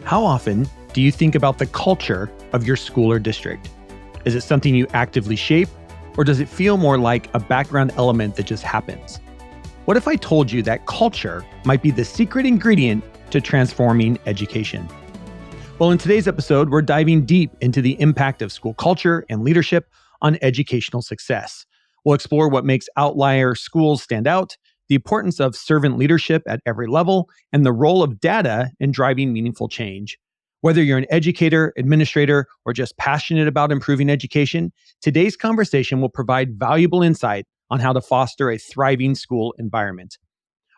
How often do you think about the culture of your school or district? Is it something you actively shape, or does it feel more like a background element that just happens? What if I told you that culture might be the secret ingredient to transforming education? Well, in today's episode, we're diving deep into the impact of school culture and leadership on educational success. We'll explore what makes outlier schools stand out, the importance of servant leadership at every level, and the role of data in driving meaningful change. Whether you're an educator, administrator, or just passionate about improving education, today's conversation will provide valuable insight on how to foster a thriving school environment.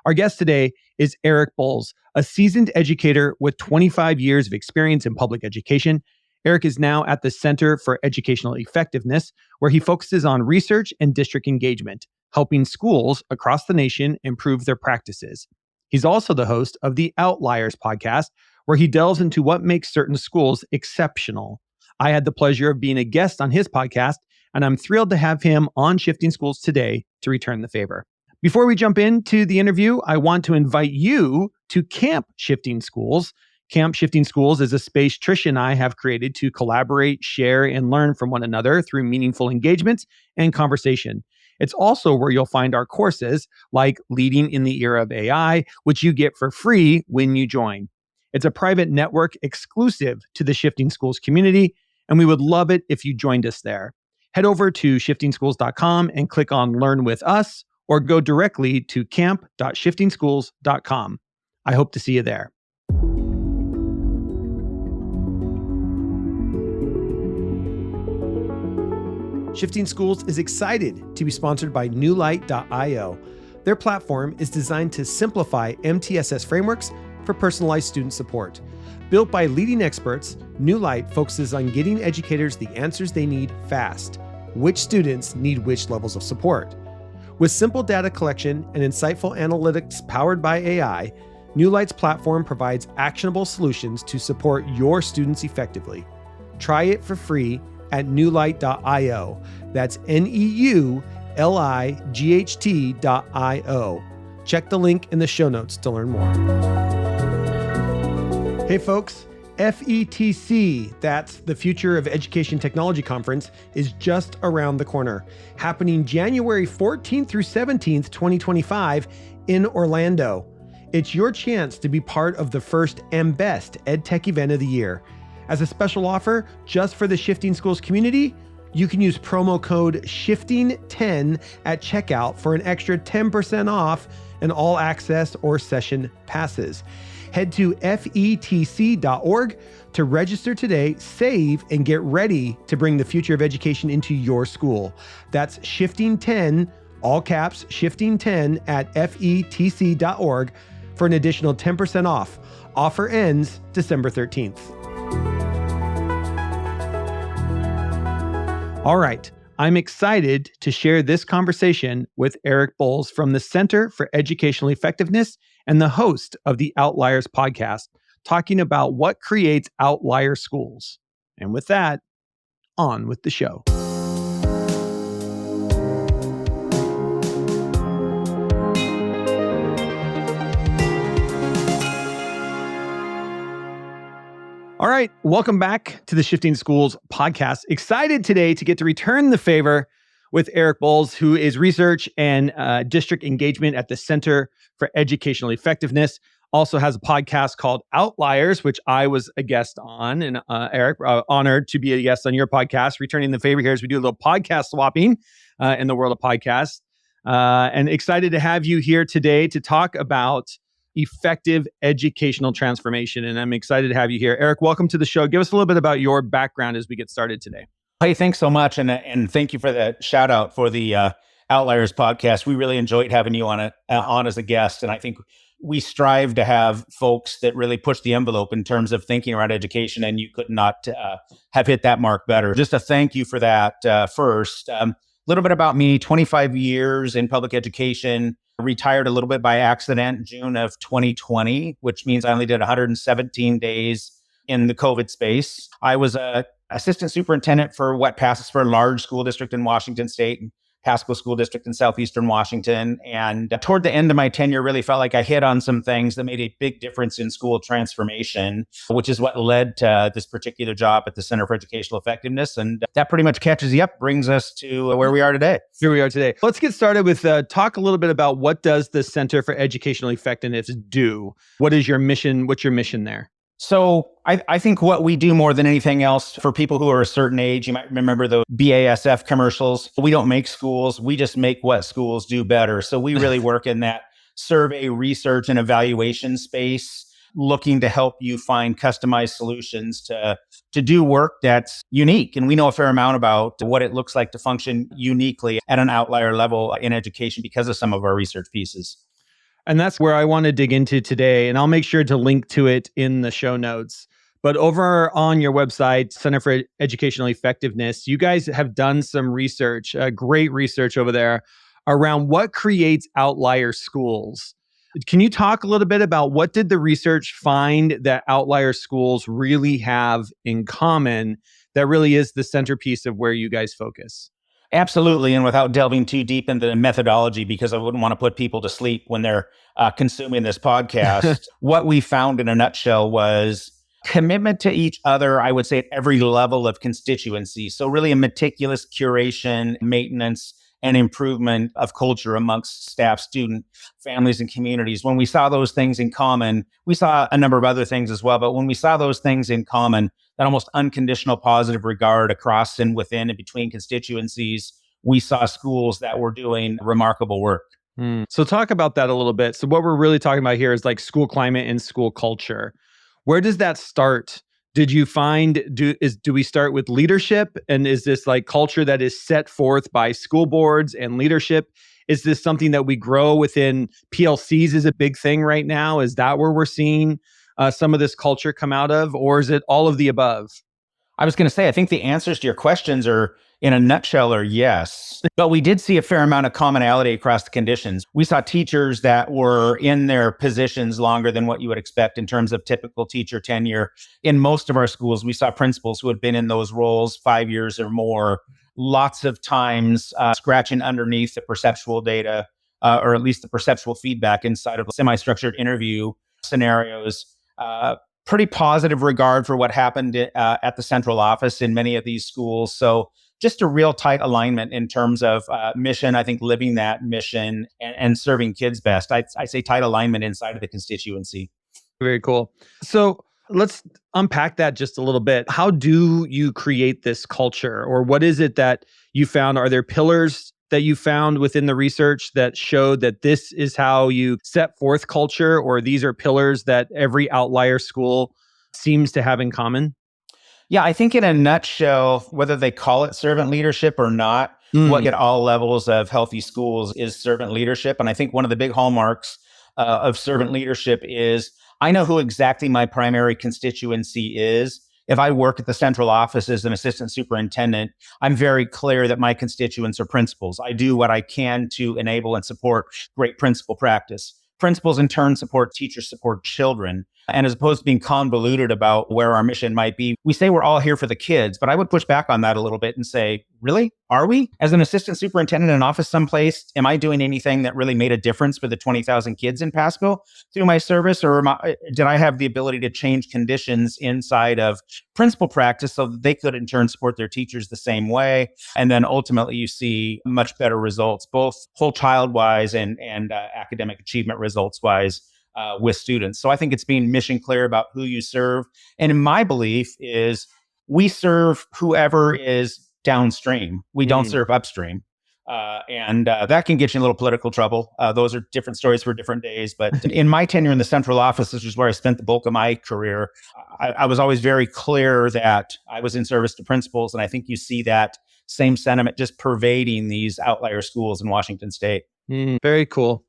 Our guest today is Erich Bolz, a seasoned educator with 25 years of experience in public education. Erich is now at the Center for Educational Effectiveness, where he focuses on research and district engagement, helping schools across the nation improve their practices. He's also the host of the Outliers podcast, where he delves into what makes certain schools exceptional. I had the pleasure of being a guest on his podcast, and I'm thrilled to have him on Shifting Schools today to return the favor. Before we jump into the interview, I want to invite you to Camp Shifting Schools. Camp Shifting Schools is a space Trish and I have created to collaborate, share, and learn from one another through meaningful engagement and conversation. It's also where you'll find our courses like Leading in the Era of AI, which you get for free when you join. It's a private network exclusive to the Shifting Schools community, and we would love it if you joined us there. Head over to shiftingschools.com and click on Learn with Us, or go directly to camp.shiftingschools.com. I hope to see you there. Shifting Schools is excited to be sponsored by newlight.io. Their platform is designed to simplify MTSS frameworks for personalized student support. Built by leading experts, Newlight focuses on getting educators the answers they need fast. Which students need which levels of support? With simple data collection and insightful analytics powered by AI, Newlight's platform provides actionable solutions to support your students effectively. Try it for free at newlight.io. That's newlight.io. Check the link in the show notes to learn more. Hey folks, FETC, that's the Future of Education Technology Conference, is just around the corner, happening January 14th through 17th, 2025 in Orlando. It's your chance to be part of the first and best EdTech event of the year. As a special offer, just for the Shifting Schools community, you can use promo code SHIFTING10 at checkout for an extra 10% off an all access or session passes. Head to fetc.org to register today, save, and get ready to bring the future of education into your school. That's Shifting10, all caps, Shifting10 at fetc.org for an additional 10% off. Offer ends December 13th. All right, I'm excited to share this conversation with Erich Bolz from the Center for Educational Effectiveness and the host of the Outliers podcast, talking about what creates outlier schools. And with that, on with the show. All right, welcome back to the Shifting Schools podcast. Excited today to get to return the favor with Erich Bolz, who is research and district engagement at the Center for Educational Effectiveness. Also has a podcast called Outliers, which I was a guest on. And Erich, honored to be a guest on your podcast. Returning the favor here as we do a little podcast swapping in the world of podcasts. And excited to have you here today to talk about effective educational transformation. And I'm excited to have you here. Erich, welcome to the show. Give us a little bit about your background as we get started today. Hey, thanks so much. And thank you for the shout out for the Outliers podcast. We really enjoyed having you on as a guest. And I think we strive to have folks that really push the envelope in terms of thinking around education. And you could not have hit that mark better. Just a thank you for that first. A little bit about me, 25 years in public education, retired a little bit by accident, June of 2020, which means I only did 117 days in the COVID space. I was a assistant superintendent for what passes for a large school district in Washington State, and Pasco School District in southeastern Washington. And toward the end of my tenure, really felt like I hit on some things that made a big difference in school transformation, which is what led to this particular job at the Center for Educational Effectiveness. And that pretty much catches you up, brings us to where we are today. Here we are today. Let's get started with talk a little bit about what does the Center for Educational Effectiveness do? What is your mission? What's your mission there? So I think what we do more than anything else for people who are a certain age, you might remember the BASF commercials. We don't make schools. We just make what schools do better. So we really work in that survey, research, and evaluation space, looking to help you find customized solutions to do work that's unique. And we know a fair amount about what it looks like to function uniquely at an outlier level in education because of some of our research pieces. And that's where I want to dig into today. And I'll make sure to link to it in the show notes. But over on your website, Center for Educational Effectiveness, you guys have done some research, great research over there around what creates outlier schools. Can you talk a little bit about what did the research find that outlier schools really have in common that really is the centerpiece of where you guys focus? Absolutely. And without delving too deep into the methodology, because I wouldn't want to put people to sleep when they're consuming this podcast, what we found in a nutshell was commitment to each other, I would say, at every level of constituency. So really a meticulous curation, maintenance, and improvement of culture amongst staff, student, families, and communities. When we saw those things in common, we saw a number of other things as well, but when we saw those things in common, that almost unconditional positive regard across and within and between constituencies, we saw schools that were doing remarkable work. So talk about that a little bit. So what we're really talking about here is like school climate and school culture. Where does that start? Did you find, do we start with leadership? And is this like culture that is set forth by school boards and leadership? Is this something that we grow within? PLCs is a big thing right now. Is that where we're seeing some of this culture come out of? Or is it all of the above? I was going to say, I think the answers to your questions are, in a nutshell, are yes. But we did see a fair amount of commonality across the conditions. We saw teachers that were in their positions longer than what you would expect in terms of typical teacher tenure. In most of our schools, we saw principals who had been in those roles 5 years or more, lots of times scratching underneath the perceptual data, or at least the perceptual feedback inside of semi-structured interview scenarios. Pretty positive regard for what happened at the central office in many of these schools. So just a real tight alignment in terms of mission, I think living that mission and serving kids best. I say tight alignment inside of the constituency. Very cool. So let's unpack that just a little bit. How do you create this culture, or what is it that you found? Are there pillars that you found within the research that showed that this is how you set forth culture, or these are pillars that every outlier school seems to have in common? Yeah, I think in a nutshell, whether they call it servant leadership or not, what at all levels of healthy schools is servant leadership. And I think one of the big hallmarks of servant leadership is I know who exactly my primary constituency is. If I work at the central office as an assistant superintendent, I'm very clear that my constituents are principals. I do what I can to enable and support great principal practice. Principals in turn support teachers, support children. And as opposed to being convoluted about where our mission might be, we say we're all here for the kids, but I would push back on that a little bit and say, really? Are we? As an assistant superintendent in an office someplace, am I doing anything that really made a difference for the 20,000 kids in Pasco through my service? Or did I have the ability to change conditions inside of principal practice so that they could in turn support their teachers the same way? And then ultimately you see much better results, both whole child wise and academic achievement results wise. With students. So I think it's being mission clear about who you serve. And in my belief is we serve whoever is downstream. We don't serve upstream. And that can get you in a little political trouble. Those are different stories for different days. But in my tenure in the central office, which is where I spent the bulk of my career, I was always very clear that I was in service to principals. And I think you see that same sentiment just pervading these outlier schools in Washington State. Very cool.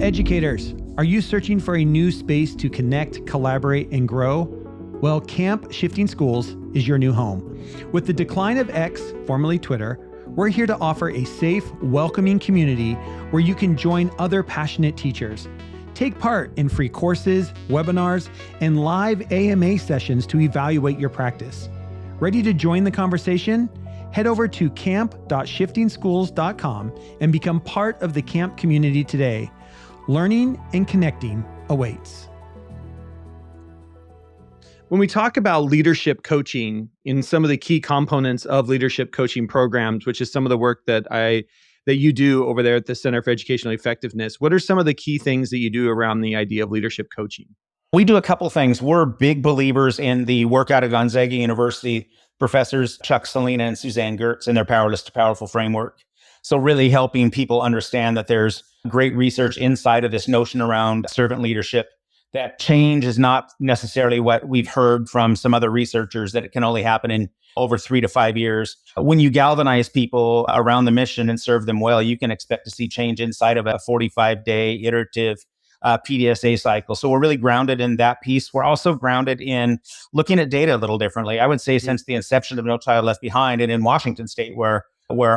Educators, are you searching for a new space to connect, collaborate, and grow? Well, Camp Shifting Schools is your new home. With the decline of X, formerly Twitter, We're here to offer a safe, welcoming community where you can join other passionate teachers. Take part in free courses, webinars, and live AMA sessions to evaluate your practice. Ready to join the conversation? Head over to camp.shiftingschools.com and become part of the camp community today. Learning and connecting awaits. When we talk about leadership coaching in some of the key components of leadership coaching programs, which is some of the work that you do over there at the Center for Educational Effectiveness, what are some of the key things that you do around the idea of leadership coaching? We do a couple things. We're big believers in the work out of Gonzaga University professors Chuck Salina and Suzann Girtz and their Powerless to Powerful framework. So really helping people understand that there's great research inside of this notion around servant leadership, that change is not necessarily what we've heard from some other researchers, that it can only happen in over 3 to 5 years. When you galvanize people around the mission and serve them well, you can expect to see change inside of a 45-day iterative PDSA cycle. So we're really grounded in that piece. We're also grounded in looking at data a little differently. I would say since the inception of No Child Left Behind, and in Washington State, where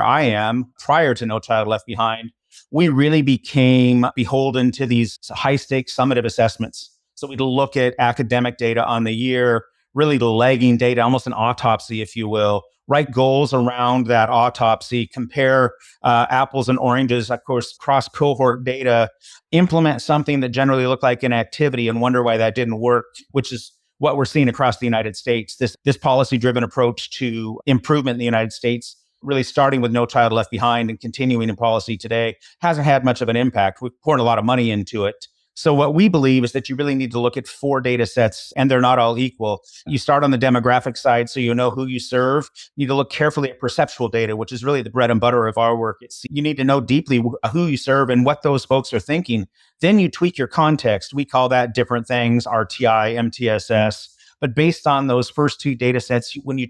I am, prior to No Child Left Behind, we really became beholden to these high-stakes summative assessments. So we'd look at academic data on the year, really the lagging data, almost an autopsy, if you will, write goals around that autopsy, compare apples and oranges, of course, cross-cohort data, implement something that generally looked like an activity and wonder why that didn't work, which is what we're seeing across the United States. This policy-driven approach to improvement in the United States, really starting with No Child Left Behind and continuing in policy today, hasn't had much of an impact. We've poured a lot of money into it. So what we believe is that you really need to look at 4 data sets, and they're not all equal. You start on the demographic side so you know who you serve. You need to look carefully at perceptual data, which is really the bread and butter of our work. You need to know deeply who you serve and what those folks are thinking. Then you tweak your context. We call that different things, RTI, MTSS. But based on those first 2 data sets, when you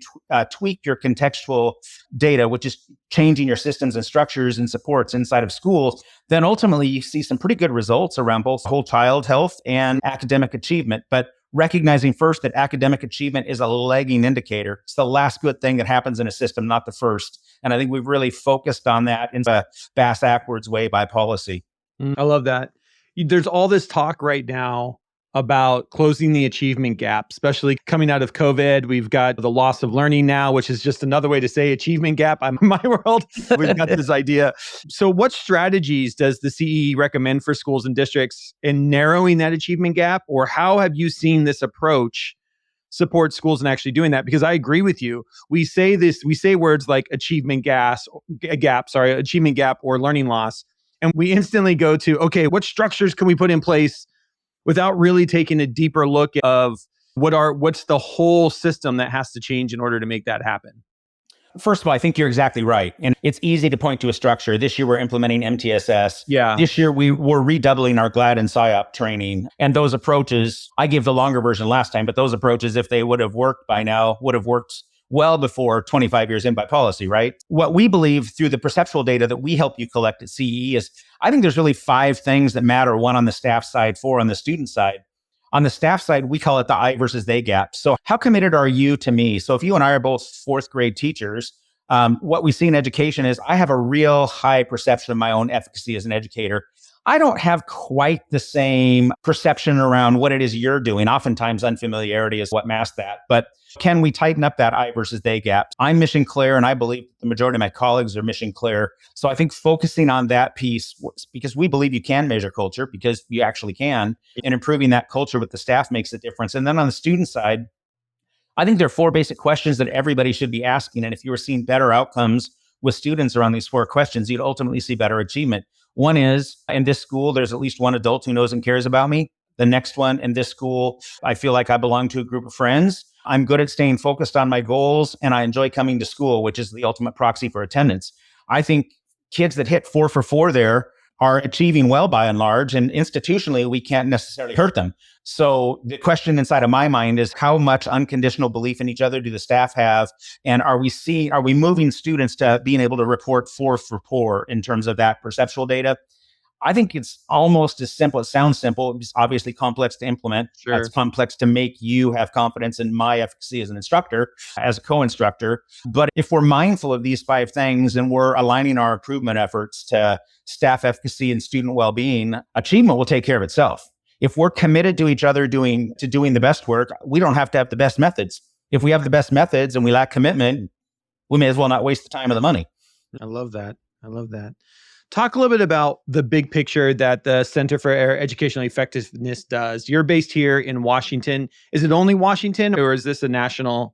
tweak your contextual data, which is changing your systems and structures and supports inside of schools, then ultimately you see some pretty good results around both whole child health and academic achievement. But recognizing first that academic achievement is a lagging indicator. It's the last good thing that happens in a system, not the first. And I think we've really focused on that in a bass-backwards way by policy. I love that. There's all this talk right now about closing the achievement gap, especially coming out of COVID. We've got the loss of learning now, which is just another way to say achievement gap. In my world, we've got this idea. So what strategies does the CEE recommend for schools and districts in narrowing that achievement gap? Or how have you seen this approach support schools in actually doing that? Because I agree with you. We say words like achievement gap or learning loss. And we instantly go to, okay, what structures can we put in place without really taking a deeper look of what's the whole system that has to change in order to make that happen? First of all, I think you're exactly right. And it's easy to point to a structure. This year, we're implementing MTSS. Yeah. This year, we're redoubling our GLAD and PSYOP training. And those approaches, I gave the longer version last time, but those approaches, if they would have worked by now, would have worked well before 25 years in by policy, right? What we believe through the perceptual data that we help you collect at CE is, I think there's really 5 things that matter. 1 on the staff side, 4 on the student side. On the staff side, we call it the I versus they gap. So how committed are you to me? So if you and I are both 4th grade teachers, what we see in education is I have a real high perception of my own efficacy as an educator. I don't have quite the same perception around what it is you're doing. Oftentimes, unfamiliarity is what masks that. But can we tighten up that I versus they gap? I'm mission clear, and I believe the majority of my colleagues are mission clear. So I think focusing on that piece, because we believe you can measure culture, because you actually can, and improving that culture with the staff makes a difference. And then on the student side, I think there are 4 basic questions that everybody should be asking. And if you were seeing better outcomes with students around these 4 questions, you'd ultimately see better achievement. One is, in this school, there's at least one adult who knows and cares about me. The next one, in this school, I feel like I belong to a group of friends. I'm good at staying focused on my goals, and I enjoy coming to school, which is the ultimate proxy for attendance. I think kids that hit 4 for 4 there are achieving well by and large, and institutionally, we can't necessarily hurt them. So the question inside of my mind is, how much unconditional belief in each other do the staff have? And are we moving students to being able to report 4 for 4 in terms of that perceptual data? I think it's almost as simple. It sounds simple. It's obviously complex to implement. Sure. It's complex to make you have confidence in my efficacy as an instructor, as a co-instructor. But if we're mindful of these 5 things and we're aligning our improvement efforts to staff efficacy and student well-being, achievement will take care of itself. If we're committed to each other doing the best work, we don't have to have the best methods. If we have the best methods and we lack commitment, we may as well not waste the time or the money. I love that. Talk a little bit about the big picture that the Center for Educational Effectiveness does. You're based here in Washington. Is it only Washington, or is this a national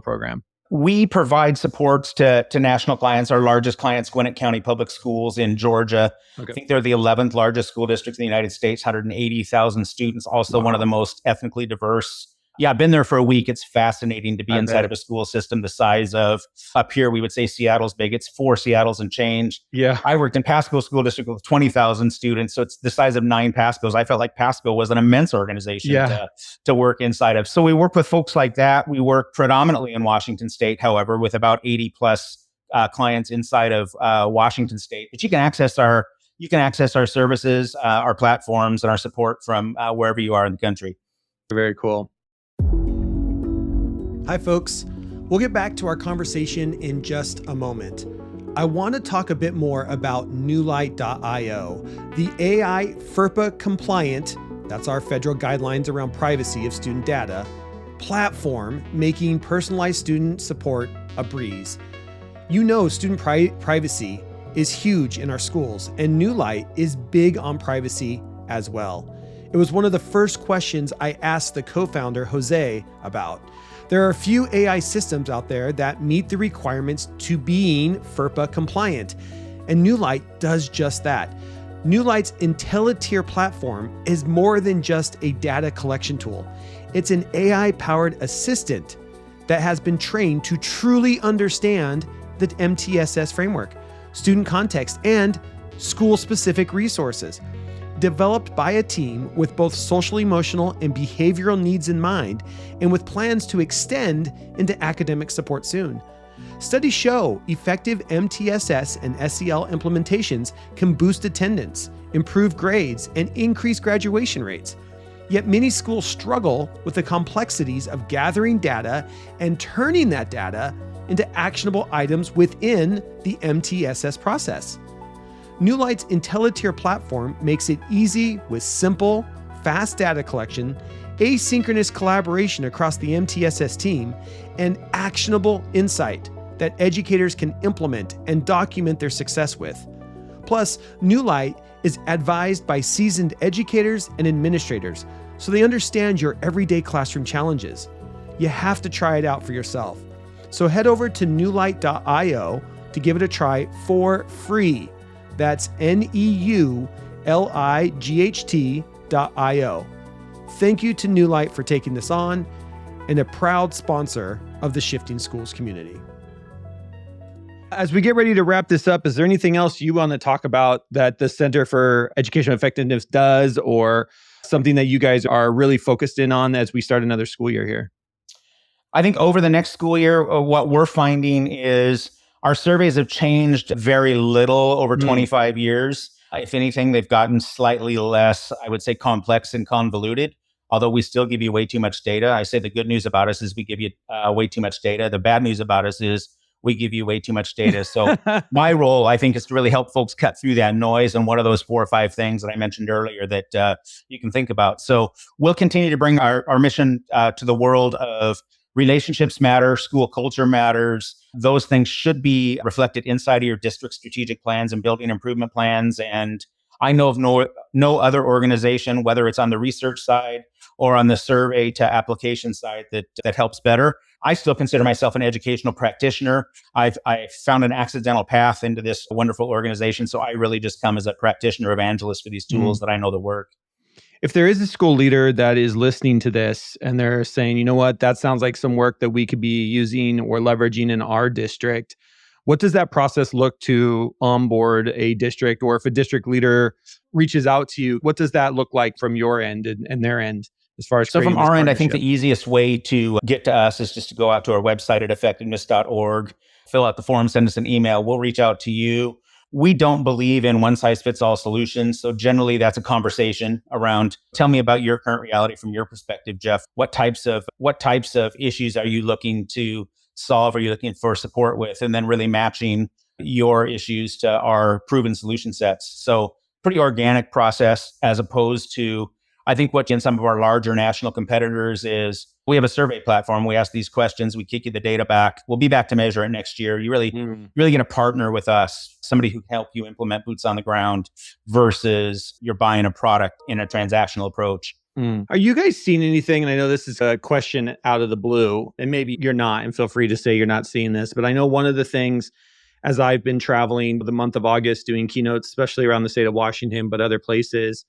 program? We provide supports to national clients. Our largest clients, Gwinnett County Public Schools in Georgia. Okay. I think they're the 11th largest school district in the United States, 180,000 students, also one of the most ethnically diverse. Yeah, I've been there for a week. It's fascinating to be inside of a school system the size of, up here, we would say Seattle's big. It's 4 Seattles and change. Yeah. I worked in Pasco School District with 20,000 students. So it's the size of 9 Pascos. I felt like Pasco was an immense organization to work inside of. So we work with folks like that. We work predominantly in Washington State, however, with about 80 plus clients inside of Washington State. But you can access our services, our platforms, and our support from wherever you are in the country. Very cool. Hi, folks. We'll get back to our conversation in just a moment. I want to talk a bit more about newlight.io, the AI FERPA compliant, that's our federal guidelines around privacy of student data, platform making personalized student support a breeze. You know, student privacy is huge in our schools, and Newlight is big on privacy as well. It was one of the first questions I asked the co-founder, Jose, about. There are a few AI systems out there that meet the requirements to being FERPA compliant, and Newlight does just that. Newlight's IntelliTier platform is more than just a data collection tool. It's an AI-powered assistant that has been trained to truly understand the MTSS framework, student context, and school-specific resources. Developed by a team with both social, emotional, and behavioral needs in mind, and with plans to extend into academic support soon. Studies show effective MTSS and SEL implementations can boost attendance, improve grades, and increase graduation rates. Yet many schools struggle with the complexities of gathering data and turning that data into actionable items within the MTSS process. Newlight's IntelliTier platform makes it easy with simple, fast data collection, asynchronous collaboration across the MTSS team, and actionable insight that educators can implement and document their success with. Plus, Newlight is advised by seasoned educators and administrators, so they understand your everyday classroom challenges. You have to try it out for yourself. So head over to newlight.io to give it a try for free. That's newlight.io. Thank you to Newlight for taking this on, and a proud sponsor of the Shifting Schools community. As we get ready to wrap this up, is there anything else you want to talk about that the Center for Educational Effectiveness does, or something that you guys are really focused in on as we start another school year here? I think over the next school year, what we're finding is our surveys have changed very little over 25 years. If anything, they've gotten slightly less, I would say, complex and convoluted, although we still give you way too much data. I say the good news about us is we give you way too much data. The bad news about us is we give you way too much data. So my role, I think, is to really help folks cut through that noise. And one of those 4 or 5 things that I mentioned earlier that you can think about. So we'll continue to bring our mission to the world of relationships matter, school culture matters. Those things should be reflected inside of your district strategic plans and building improvement plans. And I know of no other organization, whether it's on the research side or on the survey to application side, that helps better. I still consider myself an educational practitioner. I found an accidental path into this wonderful organization. So I really just come as a practitioner evangelist for these tools that I know that work. If there is a school leader that is listening to this and they're saying, you know what, that sounds like some work that we could be using or leveraging in our district, what does that process look to onboard a district? Or if a district leader reaches out to you, what does that look like from your end and their end as far as So from our end, I think the easiest way to get to us is just to go out to our website at effectiveness.org, fill out the form, send us an email. We'll reach out to you. we don't believe in one size fits all solutions. So generally that's a conversation around, tell me about your current reality from your perspective, Jeff. What types of issues are you looking to solve? Are you looking for support with? And then really matching your issues to our proven solution sets. So pretty organic process, as opposed to, I think what in some of our larger national competitors is, we have a survey platform. We ask these questions. We kick you the data back. We'll be back to measure it next year. You're really going to partner with us, somebody who can help you implement boots on the ground versus you're buying a product in a transactional approach. Are you guys seeing anything? And I know this is a question out of the blue, and maybe you're not, and feel free to say you're not seeing this, but I know one of the things as I've been traveling the month of August doing keynotes, especially around the state of Washington, but other places,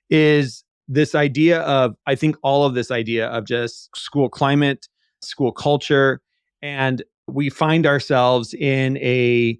is this idea of, I think all of this idea of just school climate, school culture, and we find ourselves in a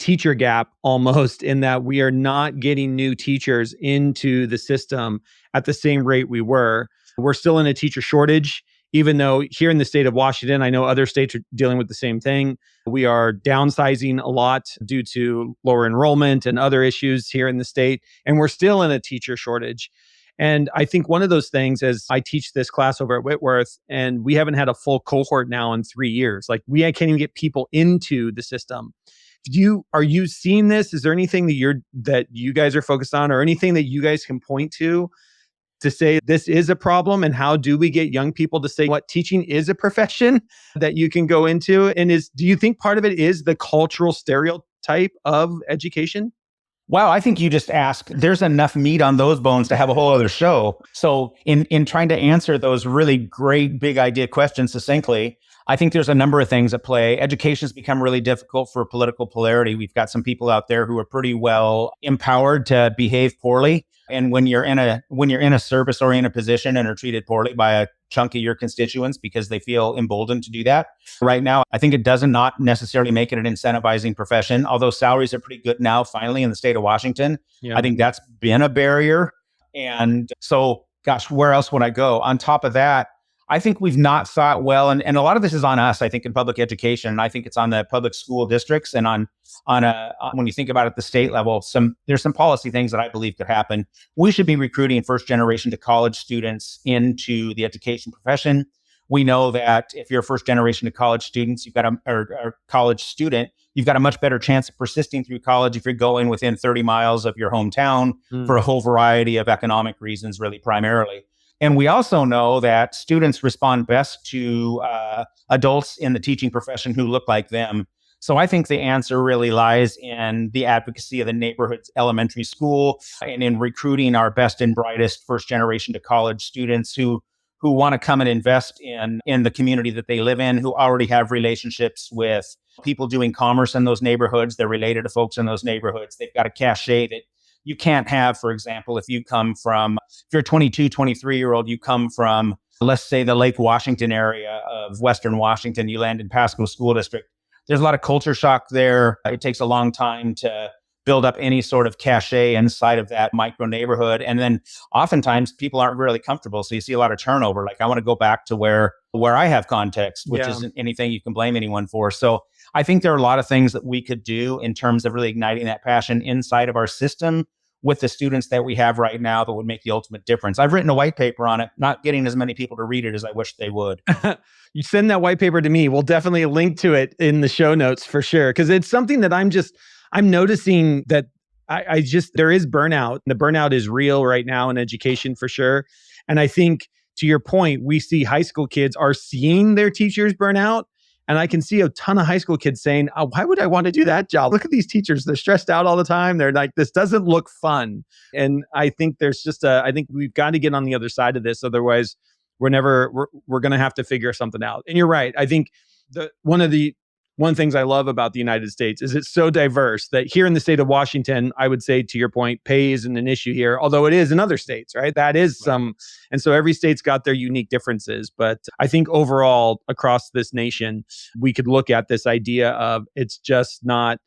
teacher gap almost, in that we are not getting new teachers into the system at the same rate we were. We're still in a teacher shortage, even though here in the state of Washington, I know other states are dealing with the same thing. We are downsizing a lot due to lower enrollment and other issues here in the state, and we're still in a teacher shortage. And I think one of those things is, I teach this class over at Whitworth, and we haven't had a full cohort now in 3 years. Like, we can't even get people into the system. Are you seeing this? Is there anything that you guys are focused on, or anything that you guys can point to say this is a problem? And how do we get young people to say what teaching is a profession that you can go into? And do you think part of it is the cultural stereotype of education? Wow, I think you just asked, there's enough meat on those bones to have a whole other show. So in trying to answer those really great big idea questions succinctly, I think there's a number of things at play. Education's become really difficult for political polarity. We've got some people out there who are pretty well empowered to behave poorly. And when you're in a service-oriented position and are treated poorly by a chunk of your constituents because they feel emboldened to do that, right now, I think it does not necessarily make it an incentivizing profession, although salaries are pretty good now, finally, in the state of Washington. Yeah. I think that's been a barrier. And so, gosh, where else would I go? On top of that, I think we've not thought well, and a lot of this is on us, I think, in public education. And I think it's on the public school districts, and on when you think about it at the state level, there's some policy things that I believe could happen. We should be recruiting first generation to college students into the education profession. We know that if you're a first generation to college students, or college student, you've got a much better chance of persisting through college if you're going within 30 miles of your hometown for a whole variety of economic reasons, really primarily. And we also know that students respond best to adults in the teaching profession who look like them. So I think the answer really lies in the advocacy of the neighborhood elementary school and in recruiting our best and brightest first generation to college students who want to come and invest in the community that they live in, who already have relationships with people doing commerce in those neighborhoods. They're related to folks in those neighborhoods. They've got a cachet that you can't have, for example, if you're a 22, 23-year-old, you come from, let's say, the Lake Washington area of Western Washington, you land in Pasco School District. There's a lot of culture shock there. It takes a long time to build up any sort of cachet inside of that micro neighborhood. And then oftentimes people aren't really comfortable. So you see a lot of turnover. Like, I want to go back to where I have context, which isn't anything you can blame anyone for. So I think there are a lot of things that we could do in terms of really igniting that passion inside of our system with the students that we have right now that would make the ultimate difference. I've written a white paper on it, not getting as many people to read it as I wish they would. You send that white paper to me. We'll definitely link to it in the show notes for sure. Because it's something that I'm noticing that there is burnout. The burnout is real right now in education for sure. And I think, to your point, we see high school kids are seeing their teachers burn out. And I can see a ton of high school kids saying, oh, why would I want to do that job? Look at these teachers. They're stressed out all the time. They're like, this doesn't look fun. And I think I think we've got to get on the other side of this. Otherwise, we're going to have to figure something out. And you're right. I think one things I love about the United States is it's so diverse that here in the state of Washington, I would say, to your point, pay isn't an issue here, although it is in other states, right? That is and so every state's got their unique differences. But I think overall across this nation, we could look at this idea of it's not,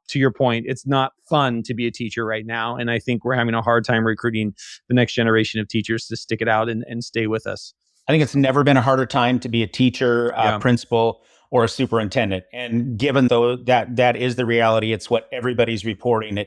to your point, it's not fun to be a teacher right now. And I think we're having a hard time recruiting the next generation of teachers to stick it out and stay with us. I think it's never been a harder time to be a teacher, principal, or a superintendent. And given though that is the reality, it's what everybody's reporting.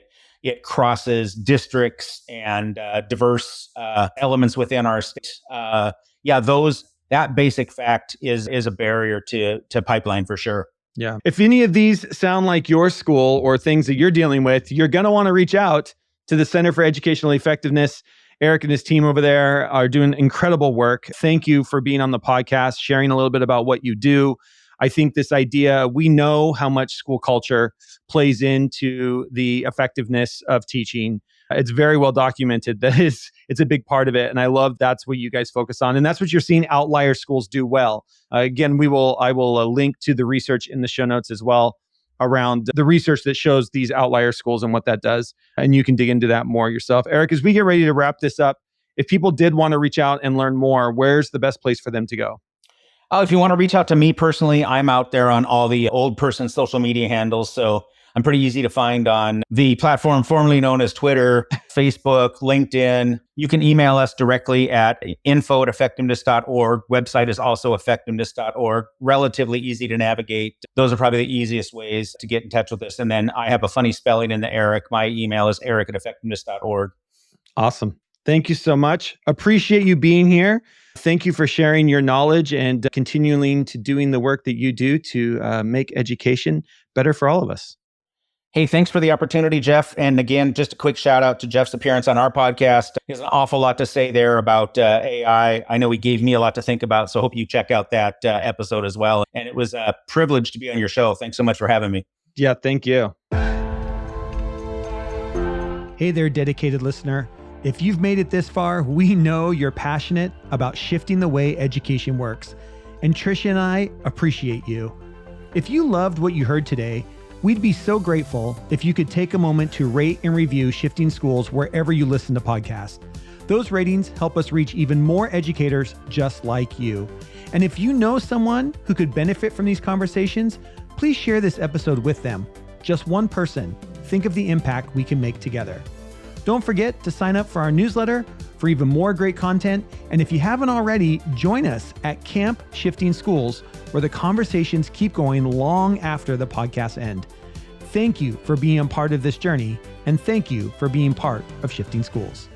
It crosses districts and diverse elements within our state. That basic fact is a barrier to pipeline for sure. Yeah. If any of these sound like your school or things that you're dealing with, you're going to want to reach out to the Center for Educational Effectiveness. Erich and his team over there are doing incredible work. Thank you for being on the podcast, sharing a little bit about what you do. I think this idea, we know how much school culture plays into the effectiveness of teaching. It's very well documented that it's a big part of it. And I love that's what you guys focus on. And that's what you're seeing Outlier schools do well. Again, I will link to the research in the show notes as well around the research that shows these Outlier schools and what that does. And you can dig into that more yourself. Erich, as we get ready to wrap this up, if people did want to reach out and learn more, where's the best place for them to go? If you want to reach out to me personally, I'm out there on all the old person social media handles. So I'm pretty easy to find on the platform formerly known as Twitter, Facebook, LinkedIn. You can email us directly at info@effectiveness.org. Website is also effectiveness.org. Relatively easy to navigate. Those are probably the easiest ways to get in touch with us. And then I have a funny spelling in the Erich. My email is erich@effectiveness.org. Awesome. Thank you so much. Appreciate you being here. Thank you for sharing your knowledge and continuing to doing the work that you do to make education better for all of us. Hey, thanks for the opportunity, Jeff. And again, just a quick shout out to Jeff's appearance on our podcast. He has an awful lot to say there about AI. I know he gave me a lot to think about, so I hope you check out that episode as well. And it was a privilege to be on your show. Thanks so much for having me. Yeah, thank you. Hey there, dedicated listener. If you've made it this far, we know you're passionate about shifting the way education works. And Tricia and I appreciate you. If you loved what you heard today, we'd be so grateful if you could take a moment to rate and review Shifting Schools wherever you listen to podcasts. Those ratings help us reach even more educators just like you. And if you know someone who could benefit from these conversations, please share this episode with them. Just one person. Think of the impact we can make together. Don't forget to sign up for our newsletter for even more great content. And if you haven't already, join us at Camp Shifting Schools, where the conversations keep going long after the podcasts end. Thank you for being a part of this journey, and thank you for being part of Shifting Schools.